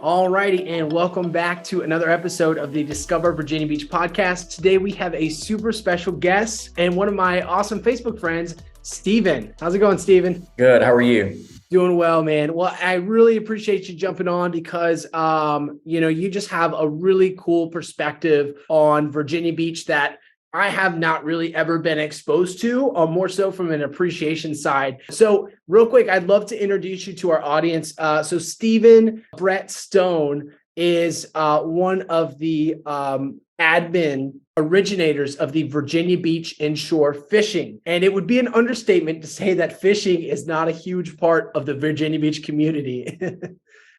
All righty, and welcome back to another episode of the Discover Virginia Beach podcast. Today we have a super special guest and one of my awesome Facebook friends, Steven. How's it going, Steven? Good. How are you? Doing well, man. Well, I really appreciate you jumping on because, you just have a really cool perspective on Virginia Beach that I have not really ever been exposed to, or more so from an appreciation side. So real quick, I'd love to introduce you to our audience. So Stephen Brett Stone is one of the admin originators of the Virginia Beach Inshore Fishing. And it would be an understatement to say that fishing is not a huge part of the Virginia Beach community.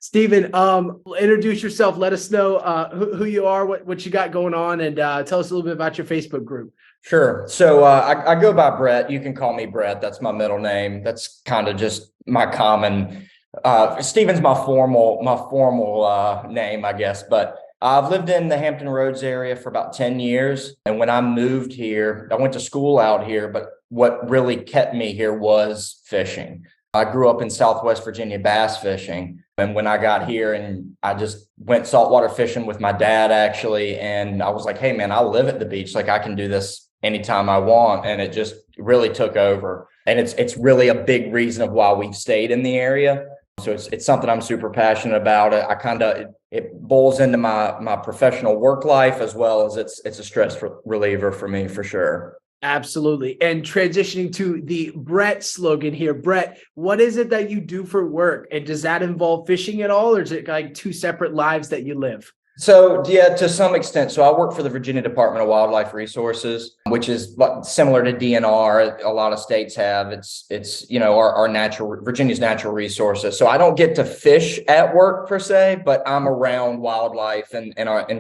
Stephen, introduce yourself. Let us know who you are, what you got going on, and tell us a little bit about your Facebook group. Sure. So I go by Brett. You can call me Brett. That's my middle name. That's kind of just my common. Stephen's my formal name, I guess. But I've lived in the Hampton Roads area for about 10 years. And when I moved here, I went to school out here. But what really kept me here was fishing. I grew up in Southwest Virginia bass fishing. And when I got here and I just went saltwater fishing with my dad, actually, and I was like, hey, man, I live at the beach. Like I can do this anytime I want. And it just really took over. And it's really a big reason of why we've stayed in the area. So it's something I'm super passionate about. It boils into my professional work life as well as it's a stress reliever for me for sure. Absolutely. And transitioning to the Brett slogan here, Brett, what is it that you do for work? And does that involve fishing at all? Or is it like two separate lives that you live? So, yeah, to some extent. So I work for the Virginia Department of Wildlife Resources, which is similar to DNR. A lot of states have. It's our Virginia's natural resources. So I don't get to fish at work per se, but I'm around wildlife and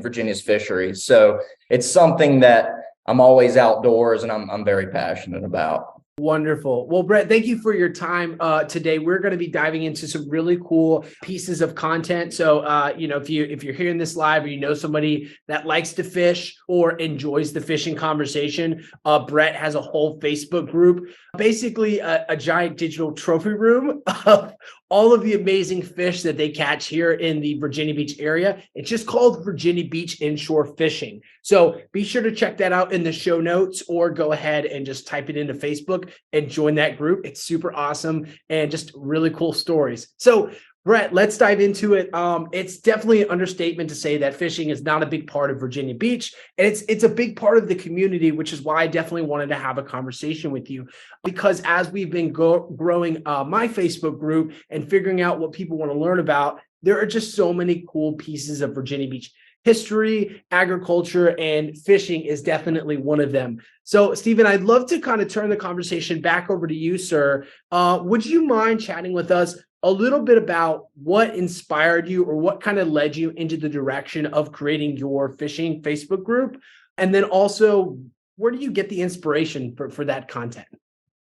Virginia's fisheries. So it's something that I'm always outdoors and I'm very passionate about. Wonderful. Well, Brett, thank you for your time today. We're going to be diving into some really cool pieces of content. So, if you're hearing this live or you know somebody that likes to fish or enjoys the fishing conversation, Brett has a whole Facebook group, basically a giant digital trophy room of all of the amazing fish that they catch here in the Virginia Beach area. It's just called Virginia Beach Inshore Fishing. So be sure to check that out in the show notes or go ahead and just type it into Facebook and join that group. It's super awesome and just really cool stories. So Brett, let's dive into it. It's definitely an understatement to say that fishing is not a big part of Virginia Beach, and it's a big part of the community, which is why I definitely wanted to have a conversation with you. Because as we've been growing my Facebook group and figuring out what people want to learn about, there are just so many cool pieces of Virginia Beach history, agriculture, and fishing is definitely one of them. So, Stephen, I'd love to kind of turn the conversation back over to you, sir. Would you mind chatting with us a little bit about what inspired you or what kind of led you into the direction of creating your fishing Facebook group? And then also, where do you get the inspiration for that content?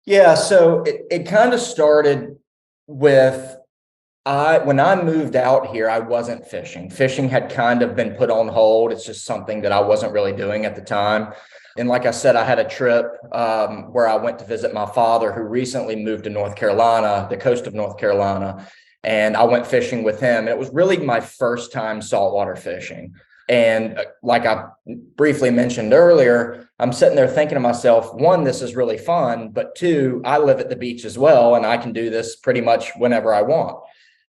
Yeah, so it kind of started with when I moved out here, I wasn't fishing. Fishing had kind of been put on hold. It's just something that I wasn't really doing at the time. And like I said, I had a trip where I went to visit my father, who recently moved to North Carolina, the coast of North Carolina. And I went fishing with him. And it was really my first time saltwater fishing. And like I briefly mentioned earlier, I'm sitting there thinking to myself, one, this is really fun. But two, I live at the beach as well. And I can do this pretty much whenever I want.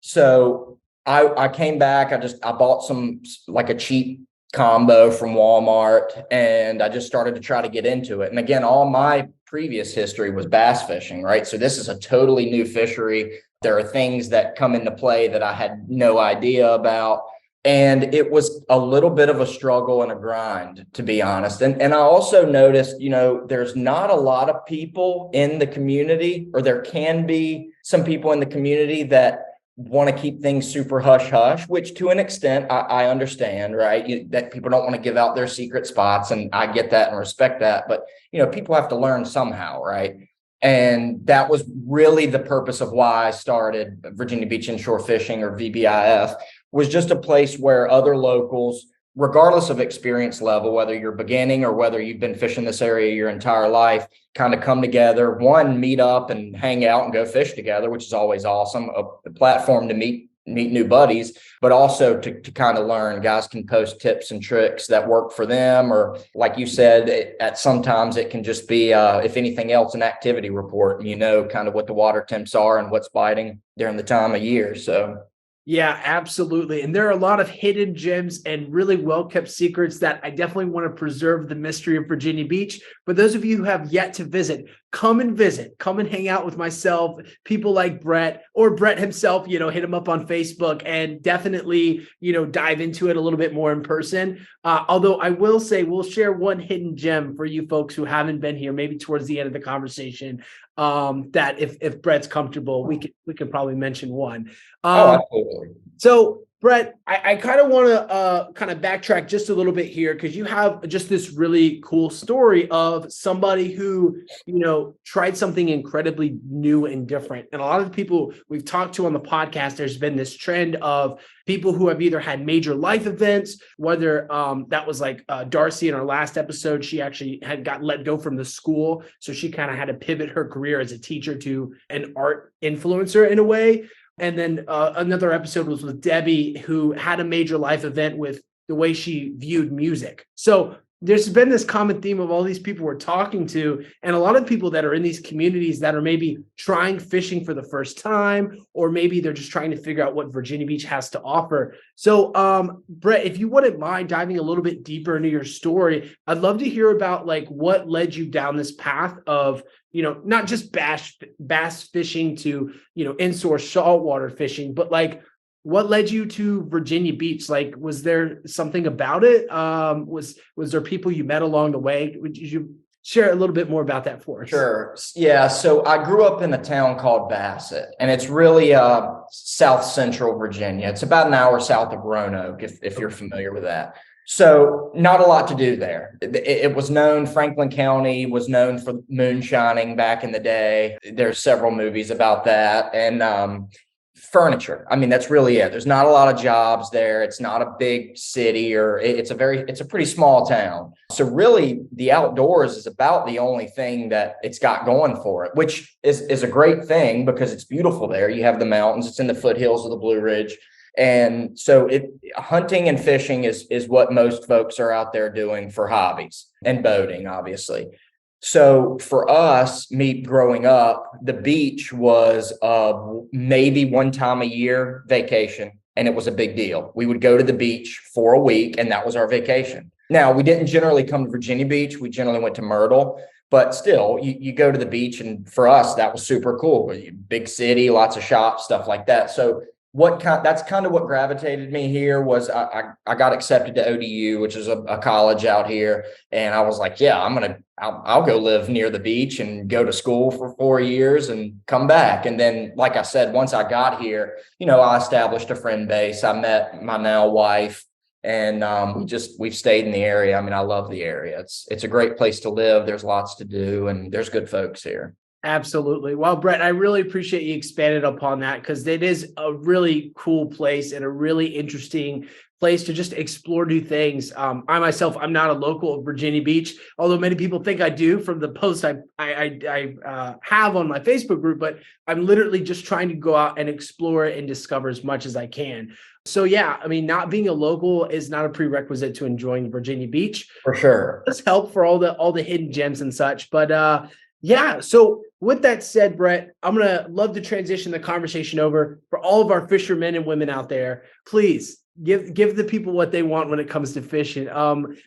So I came back. I bought a cheap combo from Walmart, and I just started to try to get into it. And again, all my previous history was bass fishing, right? So this is a totally new fishery. There are things that come into play that I had no idea about. And it was a little bit of a struggle and a grind, to be honest. And I also noticed, there's not a lot of people in the community, or there can be some people in the community that want to keep things super hush hush, which to an extent I understand, right? That people don't want to give out their secret spots, and I get that and respect that. But people have to learn somehow, right? And that was really the purpose of why I started Virginia Beach Inshore Fishing, or VBIF, was just a place where other locals, regardless of experience level, whether you're beginning or whether you've been fishing this area your entire life, kind of come together, meet up and hang out and go fish together, which is always awesome. A platform to meet meet new buddies, but also to kind of learn. Guys can post tips and tricks that work for them, or like you said, at sometimes it can just be, if anything else, an activity report, kind of what the water temps are and what's biting during the time of year. So yeah, absolutely. And there are a lot of hidden gems and really well-kept secrets that I definitely want to preserve the mystery of Virginia Beach. For those of you who have yet to visit, come and visit, come and hang out with myself, people like Brett or Brett himself, hit him up on Facebook and definitely, dive into it a little bit more in person. Although I will say we'll share one hidden gem for you folks who haven't been here, maybe towards the end of the conversation, that if Brett's comfortable, we can probably mention one. absolutely. So Brett, I kind of want to kind of backtrack just a little bit here, because you have just this really cool story of somebody who, tried something incredibly new and different. And a lot of the people we've talked to on the podcast, there's been this trend of people who have either had major life events, whether that was like Darcy in our last episode, she actually had got let go from the school. So she kind of had to pivot her career as a teacher to an art influencer in a way. And then another episode was with Debbie, who had a major life event with the way she viewed music. So there's been this common theme of all these people we're talking to, and a lot of people that are in these communities that are maybe trying fishing for the first time, or maybe they're just trying to figure out what Virginia Beach has to offer. So, Brett, if you wouldn't mind diving a little bit deeper into your story, I'd love to hear about like what led you down this path of, not just bass fishing to, inshore saltwater fishing, but like what led you to Virginia Beach? Like, was there something about it? Was there people you met along the way? Would you share a little bit more about that for us? Sure. Yeah. So I grew up in a town called Bassett, and it's really south central Virginia. It's about an hour south of Roanoke, if you're familiar with that. So not a lot to do there. It was known, Franklin County was known for moonshining back in the day. There's several movies about that. And furniture. I mean, that's really it. There's not a lot of jobs there. It's not a big city, or it's a pretty small town. So really the outdoors is about the only thing that it's got going for it, which is a great thing because it's beautiful there. You have the mountains, it's in the foothills of the Blue Ridge. And so hunting and fishing is what most folks are out there doing for hobbies, and boating, obviously. So for us, me growing up, the beach was maybe one time a year vacation, and it was a big deal. We would go to the beach for a week, and that was our vacation. Now, we didn't generally come to Virginia Beach. We generally went to Myrtle, but still, you go to the beach, and for us, that was super cool. Big city, lots of shops, stuff like that. So that's kind of what gravitated me here was I got accepted to ODU, which is a college out here. And I was like, yeah, I'll go live near the beach and go to school for 4 years and come back. And then, like I said, once I got here, I established a friend base. I met my now wife, and we've stayed in the area. I mean, I love the area. It's a great place to live. There's lots to do, and there's good folks here. Absolutely. Well, Brett, I really appreciate you expanded upon that, because it is a really cool place and a really interesting place to just explore new things. I myself, I'm not a local of Virginia Beach, although many people think I do from the post I have on my Facebook group, but I'm literally just trying to go out and explore and discover as much as I can. So yeah, I mean, not being a local is not a prerequisite to enjoying Virginia Beach. For sure. It does help for all the hidden gems and such, but yeah. So with that said, Brett, I'm going to love to transition the conversation over for all of our fishermen and women out there. Please give the people what they want when it comes to fishing.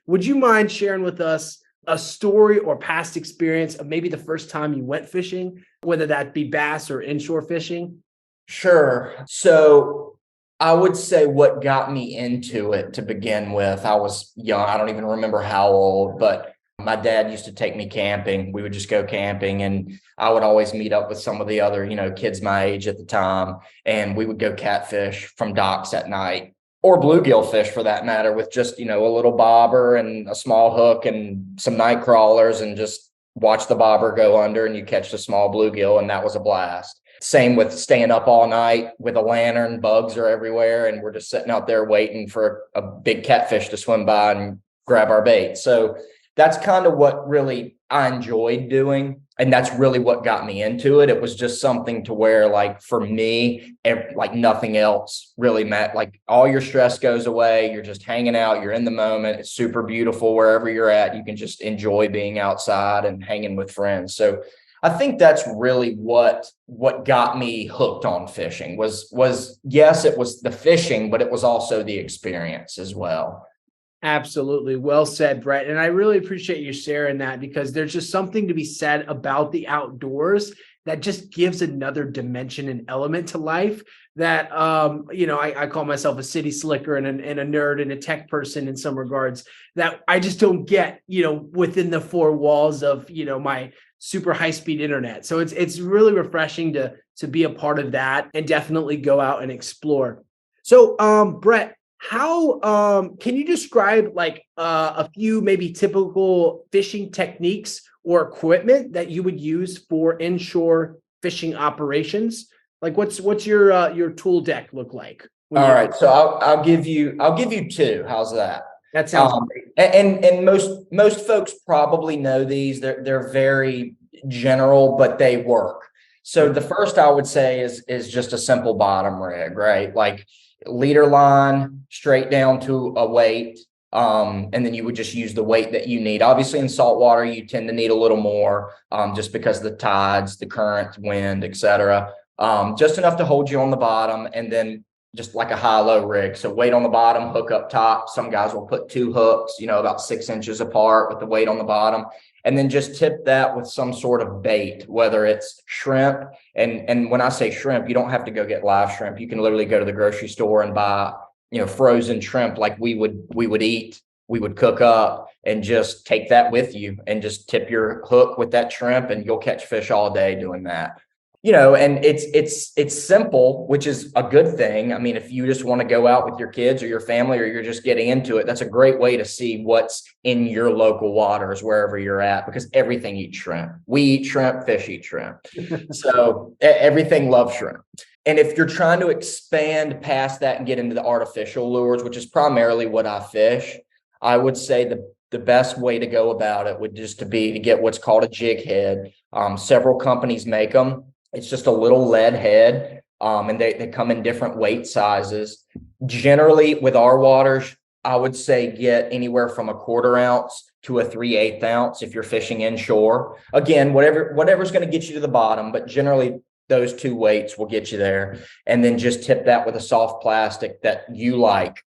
Would you mind sharing with us a story or past experience of maybe the first time you went fishing, whether that be bass or inshore fishing? Sure. So I would say what got me into it to begin with, I was young. I don't even remember how old, but my dad used to take me camping. We would just go camping, and I would always meet up with some of the other, kids my age at the time, and we would go catfish from docks at night, or bluegill fish for that matter, with just, a little bobber and a small hook and some night crawlers, and just watch the bobber go under and you catch the small bluegill, and that was a blast. Same with staying up all night with a lantern, bugs are everywhere, and we're just sitting out there waiting for a big catfish to swim by and grab our bait. So that's kind of what really I enjoyed doing. And that's really what got me into it. It was just something to where, like, for me, like nothing else really meant, like, all your stress goes away. You're just hanging out. You're in the moment. It's super beautiful wherever you're at. You can just enjoy being outside and hanging with friends. So I think that's really what got me hooked on fishing was yes, it was the fishing, but it was also the experience as well. Absolutely. Well said, Brett. And I really appreciate you sharing that, because there's just something to be said about the outdoors that just gives another dimension and element to life that, I call myself a city slicker and a nerd and a tech person in some regards that I just don't get, within the four walls of, my super high speed internet. So it's really refreshing to be a part of that and definitely go out and explore. So, Brett, how can you describe like a few maybe typical fishing techniques or equipment that you would use for inshore fishing operations? Like what's your tool deck look like? All right, so I'll give you two. How's that? That sounds great. And most folks probably know these. They're very general, but they work. So the first I would say is just a simple bottom rig, right? Like leader line straight down to a weight. And then you would just use the weight that you need. Obviously in saltwater, you tend to need a little more, just because of the tides, the current, wind, etc. Just enough to hold you on the bottom, and then just like a high-low rig. So weight on the bottom, hook up top. Some guys will put two hooks, about 6 inches apart with the weight on the bottom. And then just tip that with some sort of bait, whether it's shrimp. And when I say shrimp, you don't have to go get live shrimp. You can literally go to the grocery store and buy, frozen shrimp like we would eat, we would cook up, and just take that with you and just tip your hook with that shrimp, and you'll catch fish all day doing that. And it's simple, which is a good thing. I mean, if you just want to go out with your kids or your family, or you're just getting into it, that's a great way to see what's in your local waters, wherever you're at, because everything eats shrimp. We eat shrimp, fish eat shrimp. So everything loves shrimp. And if you're trying to expand past that and get into the artificial lures, which is primarily what I fish, I would say the best way to go about it would just to get what's called a jig head. Several companies make them. It's just a little lead head, and they come in different weight sizes. Generally, with our waters, I would say get anywhere from a 1/4 ounce to a 3/8 ounce if you're fishing inshore. Again, whatever's going to get you to the bottom, but generally those two weights will get you there. And then just tip that with a soft plastic that you like.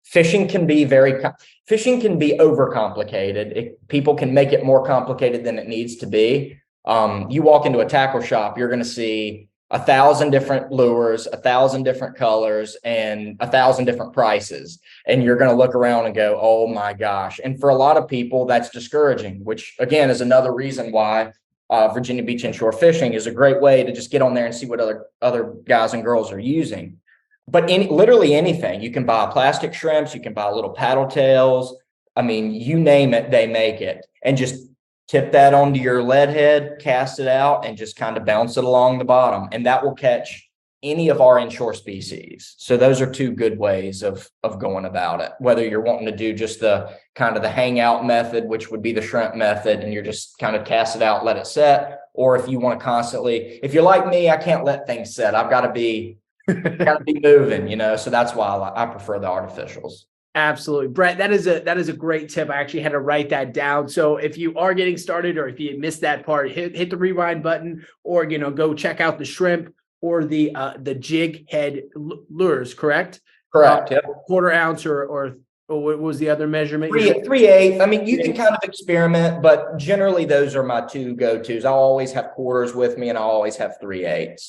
Fishing can be overcomplicated. People can make it more complicated than it needs to be. You walk into a tackle shop, you're going to see 1,000 different lures, 1,000 different colors, and 1,000 different prices. And you're going to look around and go, oh my gosh. And for a lot of people, that's discouraging, which again is another reason why Virginia Beach Inshore Fishing is a great way to just get on there and see what other guys and girls are using. But literally anything, you can buy plastic shrimps, you can buy little paddle tails. I mean, you name it, they make it. And just tip that onto your lead head, cast it out, and just kind of bounce it along the bottom. And that will catch any of our inshore species. So those are two good ways of going about it. Whether you're wanting to do just the kind of the hangout method, which would be the shrimp method, and you're just kind of cast it out, let it set. Or if you want to constantly, if you're like me, I can't let things set. I've got to be moving, So that's why I prefer the artificials. Absolutely. Brett, that is a great tip. I actually had to write that down. So if you are getting started, or if you missed that part, hit the rewind button, or, go check out the shrimp or the jig head lures, correct? Correct. Yep. 1/4 ounce or what was the other measurement? 3/8. I mean, you can kind of experiment, but generally those are my two go-tos. I'll always have quarters with me, and I'll always have 3/8.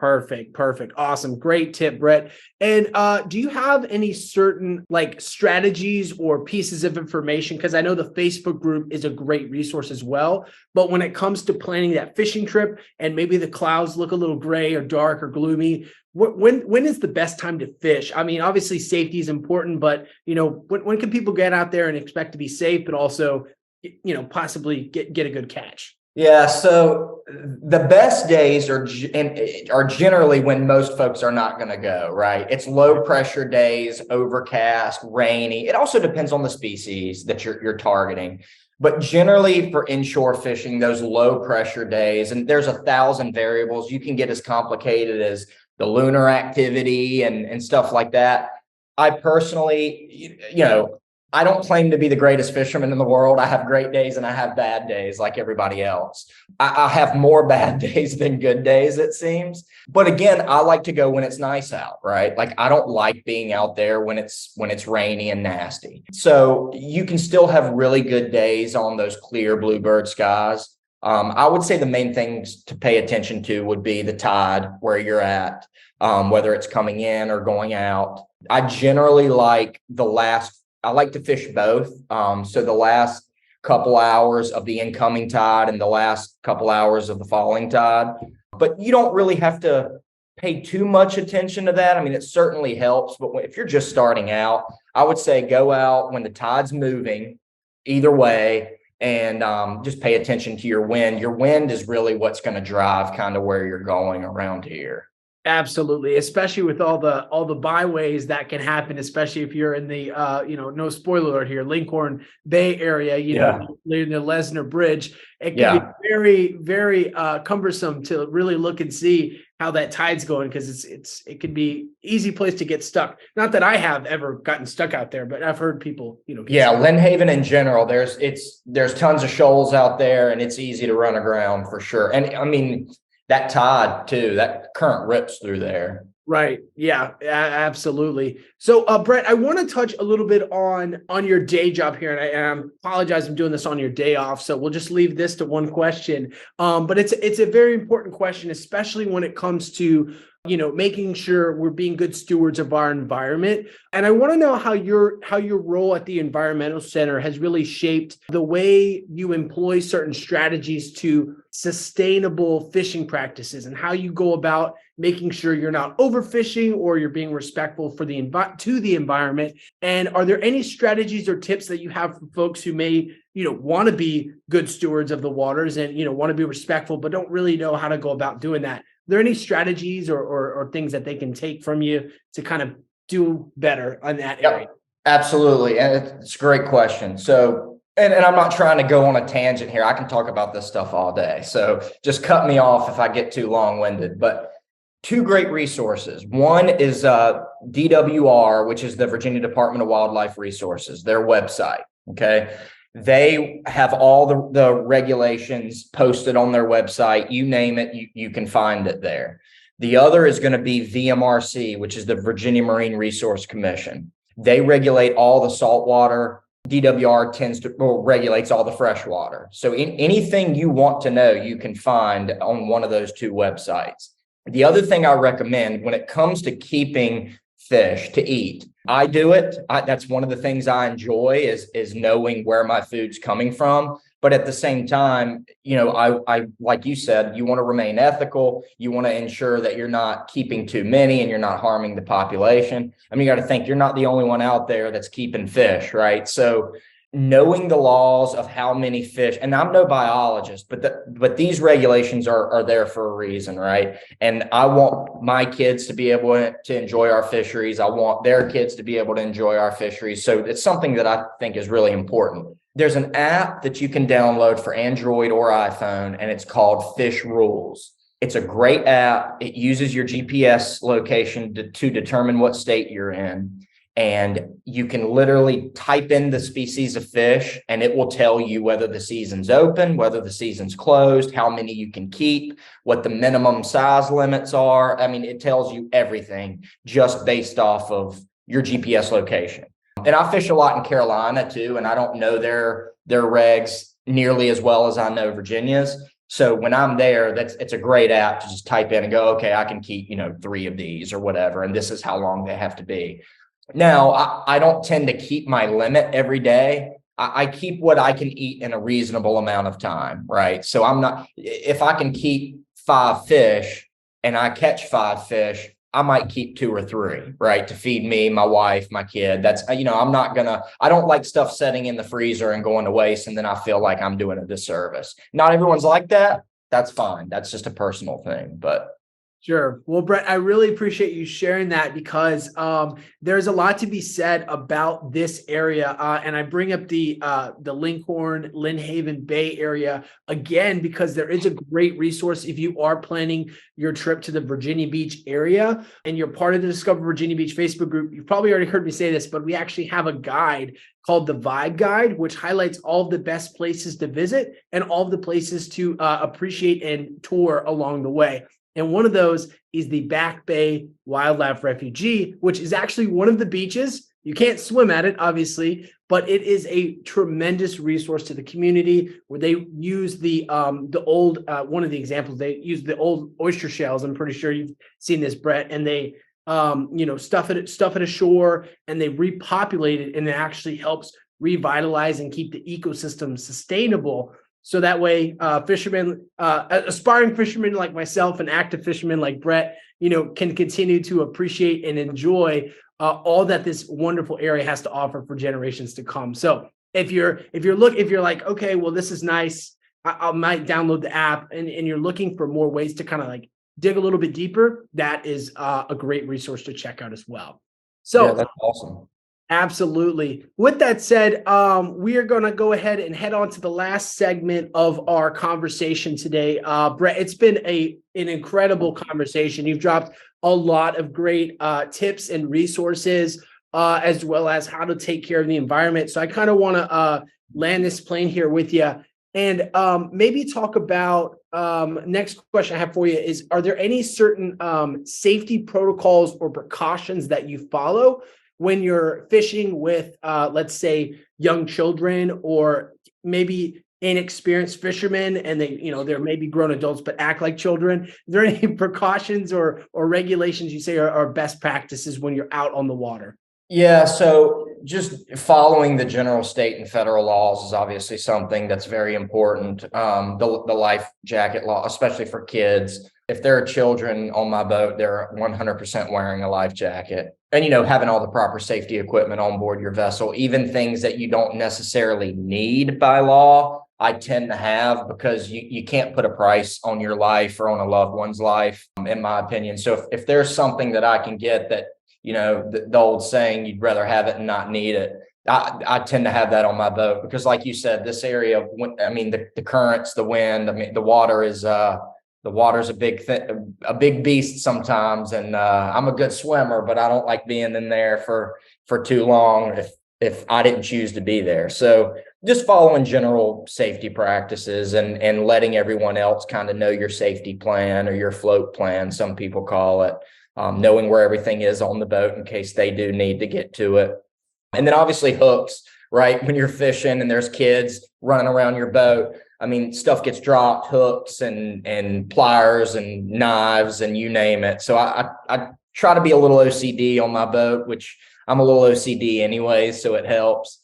Perfect. Awesome. Great tip, Brett. And do you have any certain like strategies or pieces of information? Because I know the Facebook group is a great resource as well. But when it comes to planning that fishing trip, and maybe the clouds look a little gray or dark or gloomy, when is the best time to fish? I mean, obviously safety is important, but when can people get out there and expect to be safe, but also possibly get a good catch? Yeah, so the best days are generally when most folks are not going to go, right? It's low pressure days, overcast, rainy. It also depends on the species that you're targeting. But generally for inshore fishing, those low pressure days, and there's 1,000 variables, you can get as complicated as the lunar activity and stuff like that. I personally, I don't claim to be the greatest fisherman in the world. I have great days and I have bad days like everybody else. I have more bad days than good days, it seems. But again, I like to go when it's nice out, right? Like I don't like being out there when it's rainy and nasty. So you can still have really good days on those clear bluebird skies. I would say the main things to pay attention to would be the tide, where you're at, whether it's coming in or going out. I generally like I like to fish both. So the last couple hours of the incoming tide and the last couple hours of the falling tide. But you don't really have to pay too much attention to that. I mean, it certainly helps. But if you're just starting out, I would say go out when the tide's moving either way, and just pay attention to your wind. Your wind is really what's going to drive kind of where you're going around here. Absolutely, especially with all the byways that can happen, especially if you're in the no spoiler alert here, Lincoln Bay area, near the Lesnar Bridge. It can be very, very cumbersome to really look and see how that tide's going, because it can be easy place to get stuck. Not that I have ever gotten stuck out there, but I've heard people, Lynn Haven in general, there's tons of shoals out there and it's easy to run aground for sure. And I mean, that tide too, that current rips through there. Right. Yeah, absolutely. So, Brett, I want to touch a little bit on your day job here, and I apologize, I'm doing this on your day off, so we'll just leave this to one question. But it's a very important question, especially when it comes to making sure we're being good stewards of our environment. And I want to know how your role at the Environmental Center has really shaped the way you employ certain strategies to sustainable fishing practices, and how you go about making sure you're not overfishing or you're being respectful for the environment. And are there any strategies or tips that you have for folks who may want to be good stewards of the waters and want to be respectful but don't really know how to go about doing that? Are there any strategies or things that they can take from you to kind of do better on that area? Absolutely. And it's a great question. So, and I'm not trying to go on a tangent here. I can talk about this stuff all day. So just cut me off if I get too long-winded. But two great resources. One is DWR, which is the Virginia Department of Wildlife Resources, their website. Okay. They have all the regulations posted on their website. You name it, you can find it there. The other is going to be VMRC, which is the Virginia Marine Resource Commission. They regulate all the saltwater. DWR regulates all the freshwater. So anything you want to know, you can find on one of those two websites. The other thing I recommend when it comes to keeping fish to eat, I do it. That's one of the things I enjoy is knowing where my food's coming from. But at the same time, I like you said, you want to remain ethical. You want to ensure that you're not keeping too many and you're not harming the population. I mean, you got to think you're not the only one out there that's keeping fish, right? So knowing the laws of how many fish, and I'm no biologist, but these regulations are there for a reason, right? And I want my kids to be able to enjoy our fisheries. I want their kids to be able to enjoy our fisheries. So it's something that I think is really important. There's an app that you can download for Android or iPhone, and it's called Fish Rules. It's a great app. It uses your GPS location to determine what state you're in. And you can literally type in the species of fish and it will tell you whether the season's open, whether the season's closed, how many you can keep, what the minimum size limits are. I mean, it tells you everything just based off of your GPS location. And I fish a lot in Carolina too, and I don't know their regs nearly as well as I know Virginia's. So when I'm there, it's a great app to just type in and go, okay, I can keep, 3 of these or whatever. And this is how long they have to be. Now, I don't tend to keep my limit every day. I keep what I can eat in a reasonable amount of time, right? So if I can keep 5 fish and I catch 5 fish, I might keep 2 or 3, right? To feed me, my wife, my kid. That's, I don't like stuff setting in the freezer and going to waste. And then I feel like I'm doing a disservice. Not everyone's like that. That's fine. That's just a personal thing, but. Sure. Well, Brett, I really appreciate you sharing that because there's a lot to be said about this area, and I bring up the Lincoln, Lynn Haven Bay area again because there is a great resource if you are planning your trip to the Virginia Beach area and you're part of the Discover Virginia Beach Facebook group. You've probably already heard me say this, but we actually have a guide called the Vibe Guide, which highlights all of the best places to visit and all of the places to appreciate and tour along the way. And one of those is the Back Bay Wildlife Refuge, which is actually one of the beaches. You can't swim at it, obviously, but it is a tremendous resource to the community where they use the old, one of the examples, they use the old oyster shells. I'm pretty sure you've seen this, Brett, and they, stuff it ashore and they repopulate it, and it actually helps revitalize and keep the ecosystem sustainable. So that way, fishermen, aspiring fishermen like myself and active fishermen like Brett, can continue to appreciate and enjoy all that this wonderful area has to offer for generations to come. So if you're like, okay, well, this is nice, I might download the app, and you're looking for more ways to kind of like dig a little bit deeper, that is a great resource to check out as well. So Yeah, that's awesome. absolutely. With that said, we are going to go ahead and head on to the last segment of our conversation today. Brett, it's been an incredible conversation. You've dropped a lot of great tips and resources, as well as how to take care of the environment. So I kind of want to land this plane here with you and maybe talk about next question I have for you is, are there any certain safety protocols or precautions that you follow when you're fishing with, let's say, young children or maybe inexperienced fishermen, and they're maybe grown adults but act like children? Is there any precautions or regulations you say are best practices when you're out on the water? Yeah, so just following the general state and federal laws is obviously something that's very important. The life jacket law, especially for kids. If there are children on my boat, they're 100% wearing a life jacket. And, having all the proper safety equipment on board your vessel, even things that you don't necessarily need by law, I tend to have, because you can't put a price on your life or on a loved one's life, in my opinion. So if there's something that I can get that, the old saying, you'd rather have it and not need it, I tend to have that on my boat, because like you said, this area, the currents, the wind, the water is, the water's a big beast sometimes. And I'm a good swimmer, but I don't like being in there for too long if I didn't choose to be there. So just following general safety practices and letting everyone else kind of know your safety plan, or your float plan, some people call it, knowing where everything is on the boat in case they do need to get to it. And then obviously hooks, right? When you're fishing and there's kids running around your boat, stuff gets dropped, hooks and pliers and knives and you name it. So I try to be a little OCD on my boat, which I'm a little OCD anyway, so it helps.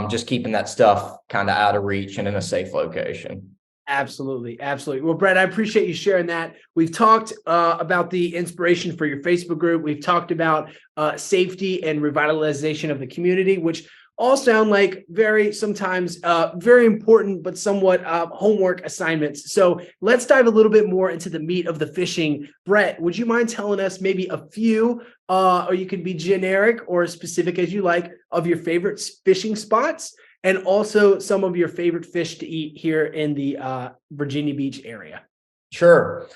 Just keeping that stuff kind of out of reach and in a safe location. Absolutely. Absolutely. Well, Brett, I appreciate you sharing that. We've talked about the inspiration for your Facebook group. We've talked about safety and revitalization of the community, which all sound like sometimes very important, but somewhat homework assignments. So let's dive a little bit more into the meat of the fishing. Brett, would you mind telling us maybe a few, or you could be generic or as specific as you like, of your favorite fishing spots, and also some of your favorite fish to eat here in the Virginia Beach area? Sure.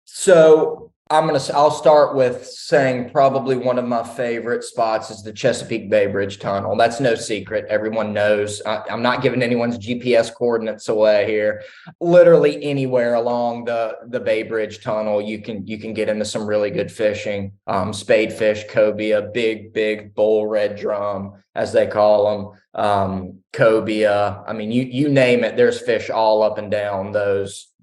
So I'll start with saying probably one of my favorite spots is the Chesapeake Bay Bridge Tunnel. That's no secret. Everyone knows. I'm not giving anyone's GPS coordinates away here. Literally anywhere along the Bay Bridge Tunnel, you can get into some really good fishing. Spade fish, cobia, big bull red drum, as they call them. Cobia. You name it. There's fish all up and down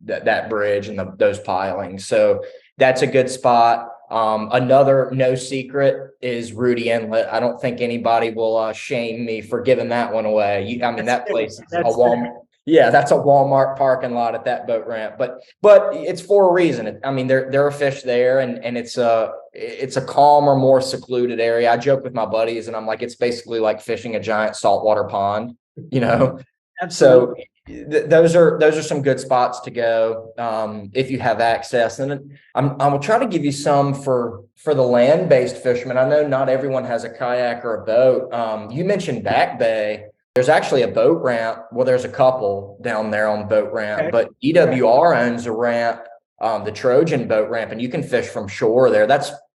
that bridge and those pilings. So that's a good spot. Another no secret is Rudy Inlet. I don't think anybody will shame me for giving that one away. That place is a Walmart. Yeah, that's a Walmart parking lot at that boat ramp. But it's for a reason. There are fish there, and it's a calmer, more secluded area. I joke with my buddies, and I'm like, it's basically like fishing a giant saltwater pond. Absolutely. So those are some good spots to go if you have access. And then I will try to give you some for the land-based fishermen. I know not everyone has a kayak or a boat. You mentioned Back Bay. There's actually a boat ramp. Well, there's a couple down there on the boat ramp, Okay. but EWR owns a ramp, the Trojan boat ramp, and you can fish from shore there.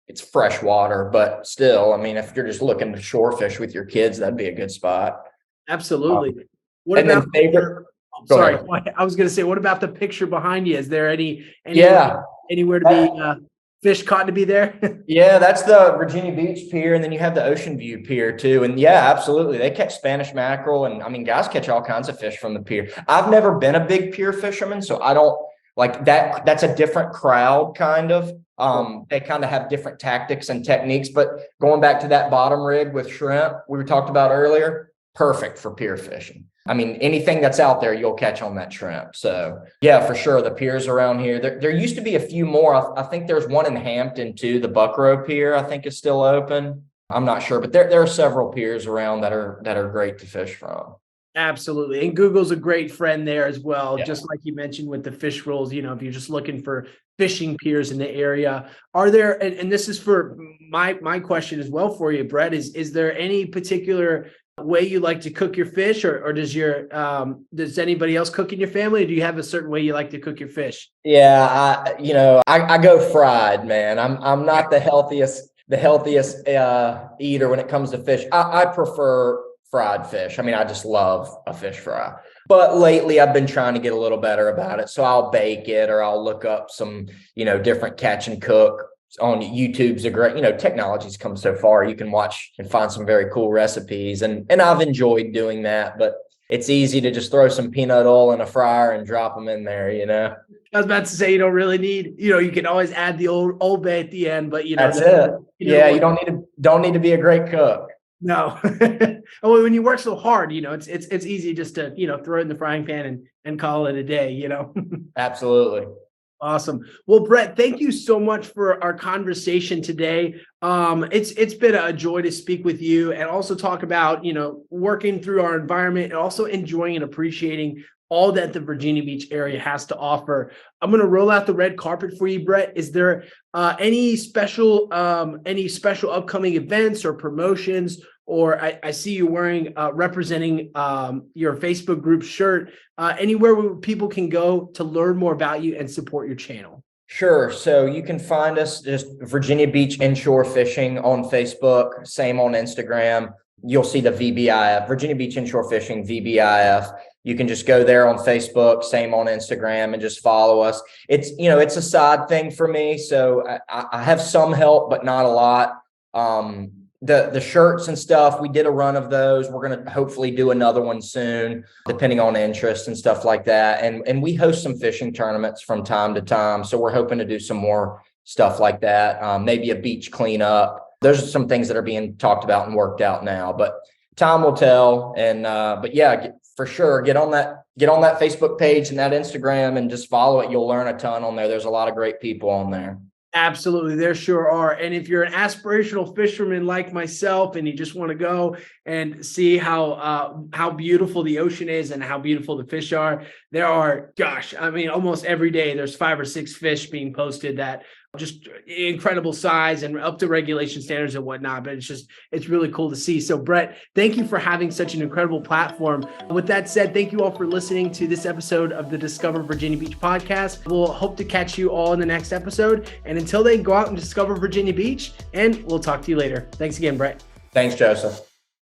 It's fresh water, but still, I mean, if you're just looking to shore fish with your kids, that'd be a good spot. Absolutely. What And about then favorite. Go sorry, ahead. I was going to say, what about the picture behind you? Is there Yeah. anywhere to be fish caught to be there? Yeah, that's the Virginia Beach Pier, and then you have the Ocean View Pier too. And yeah, absolutely, they catch Spanish mackerel, and I mean, guys catch all kinds of fish from the pier. I've never been a big pier fisherman, so I don't like that. That's a different crowd, kind of. They kind of have different tactics and techniques. But going back to that bottom rig with shrimp we talked about earlier, perfect for pier fishing. I mean, anything that's out there, you'll catch on that shrimp. So yeah, for sure. The piers around here, there used to be a few more. I think there's one in Hampton too. The Buckrow Pier, I think, is still open. I'm not sure, but there are several piers around that are great to fish from. Absolutely. And Google's a great friend there as well. Yeah. Just like you mentioned with the fish rolls, if you're just looking for fishing piers in the area, are there, and this is for my question as well for you, Brett, is there any particular way you like to cook your fish, or does anybody else cook in your family? Or do you have a certain way you like to cook your fish? Yeah, I go fried, man. I'm not the healthiest eater when it comes to fish. I prefer fried fish. I mean, I just love a fish fry. But lately I've been trying to get a little better about it. So I'll bake it, or I'll look up some, different catch and cook on YouTube's a great, technology's come so far. You can watch and find some very cool recipes. And I've enjoyed doing that, but it's easy to just throw some peanut oil in a fryer and drop them in there, I was about to say, you don't really need, you can always add the Old Bay at the end, but that's it. Yeah, you don't need to be a great cook. No. When you work so hard, it's easy just to, throw it in the frying pan and call it a day, Absolutely. Awesome. Well, Brett, thank you so much for our conversation today. It's been a joy to speak with you and also talk about, working through our environment and also enjoying and appreciating all that the Virginia Beach area has to offer. I'm going to roll out the red carpet for you, Brett. Is there any special upcoming events or promotions? Or I see you wearing representing your Facebook group shirt. Anywhere where people can go to learn more about you and support your channel? Sure. So you can find us just Virginia Beach Inshore Fishing on Facebook, same on Instagram. You'll see the VBIF, Virginia Beach Inshore Fishing, VBIF. You can just go there on Facebook, same on Instagram, and just follow us. It's a side thing for me. So I have some help, but not a lot. The shirts and stuff, we did a run of those. We're going to hopefully do another one soon, depending on interest and stuff like that. And we host some fishing tournaments from time to time. So we're hoping to do some more stuff like that. Maybe a beach cleanup. Those are some things that are being talked about and worked out now, but time will tell. And, but yeah, for sure, get on that Facebook page and that Instagram and just follow it. You'll learn a ton on there. There's a lot of great people on there. Absolutely. There sure are. And if you're an aspirational fisherman like myself, and you just want to go and see how beautiful the ocean is and how beautiful the fish are, there are, almost every day there's 5 or 6 fish being posted that just incredible size and up to regulation standards and whatnot. But it's really cool to see. So Brett, thank you for having such an incredible platform. With that said, thank you all for listening to this episode of the Discover Virginia Beach podcast. We'll hope to catch you all in the next episode. And until then, go out and discover Virginia Beach, and we'll talk to you later. Thanks again, Brett. Thanks, Joseph.